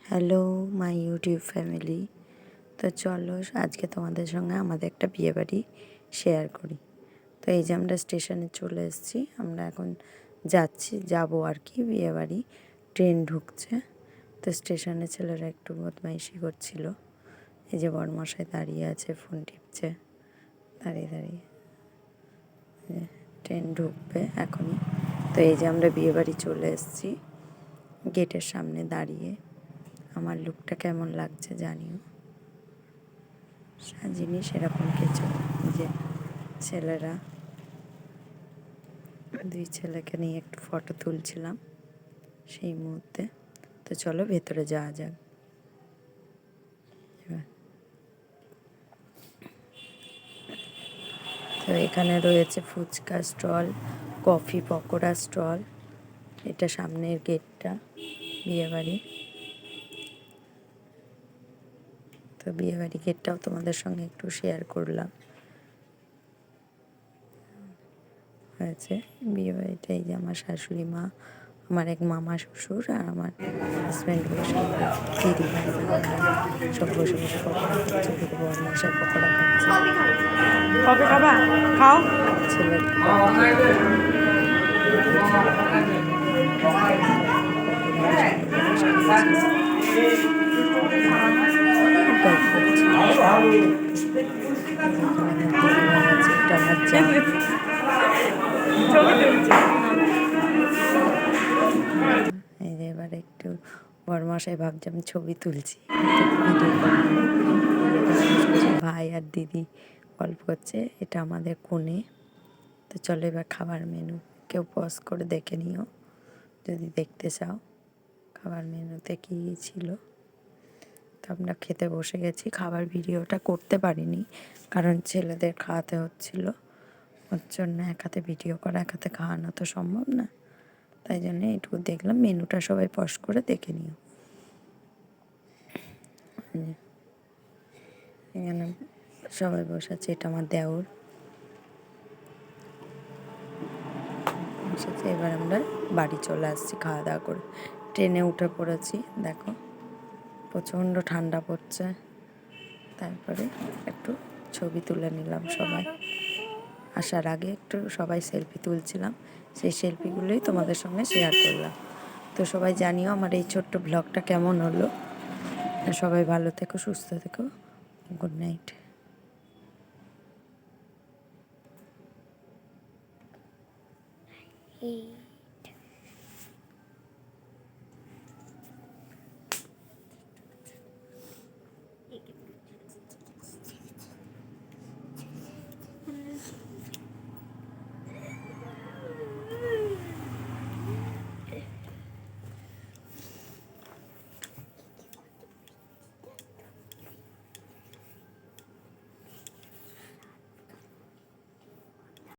Hello my YouTube family. তো চলো আজকে তোমাদের সঙ্গে আমাদের একটা বিয়েবাড়ি শেয়ার করি। তো এই যে আমরা স্টেশনে চলে এসেছি, আমরা এখন যাবো আর কি বিয়েবাড়ি। ট্রেন ঢুকছে। তো স্টেশনে ছেলেরা একটু বদমাইশি করছিল। এই যে বরমশাই দাঁড়িয়ে আছে, ফোন টিপছে দাঁড়িয়ে দাঁড়িয়ে। ট্রেন ঢুকবে এখনই। তো এই যে আমরা বিয়েবাড়ি চলে এসেছি, গেটের সামনে দাঁড়িয়ে। আমার লুকটা কেমন লাগছে জানিও। সাজিনি সেরকম কিছু। যে ছেলেরা, দুই ছেলেকে নিয়ে একটু ফটো তুলছিলাম সেই মুহূর্তে। তো চলো ভেতরে যাওয়া যাক। তো এখানে রয়েছে fuchka stall, coffee pakora stall. এটা সামনের গেটটা বিয়েবাড়ি। তো বিয়েবাড়ি গেটটাও তোমাদের সঙ্গে একটু শেয়ার করলাম। হয়েছে বিয়েবাড়িটা। এই যে আমার শাশুড়ি মা, আমার এক মামা শ্বশুর আর আমার হাজব্যান্ড বসে, দিদি ভাই সব বসে বসে পকোড়া খাচ্ছে। দিদি বরমশাই পকোড়া খাচ্ছে। কবে খাবা? খাও। ছেলে গল্প করছে। এটা আমার যা। এই যে এবার একটু বরমশাই ভাবছে আমি ছবি তুলছি, ভিডিও ভাই আর দিদি গল্প করছে। এটা আমাদের কোণে। তো চলো এবার খাবার মেনু কেউ পজ করে দেখে নিও যদি দেখতে চাও খাবার মেনুতে কী ছিল। তো আমরা খেতে বসে গেছি। খাবার ভিডিওটা করতে পারিনি কারণ ছেলেদের খাওয়াতে হচ্ছিল, ওর জন্য এক হাতে ভিডিও করা এক হাতে খাওয়ানো তো সম্ভব না। তাই জন্য এইটুকু দেখলাম। মেনুটা সবাই পজ করে দেখে নিও। এখানে সবাই বসে আছে। এটা আমার দেওর এসেছে। এবার আমরা বাড়ি চলে আসছি খাওয়া দাওয়া করে। ট্রেনে উঠে পড়েছি। দেখো প্রচণ্ড ঠান্ডা পড়ছে। তারপরে একটু ছবি তুলে নিলাম সবাই। আসার আগে একটু সবাই সেলফি তুলছিলাম, সেই সেলফিগুলোই তোমাদের সঙ্গে শেয়ার করলাম। তো সবাই জানিও আমার এই ছোট্ট ব্লগটা কেমন হলো। সবাই ভালো থেকো, সুস্থ থেকো। Good night.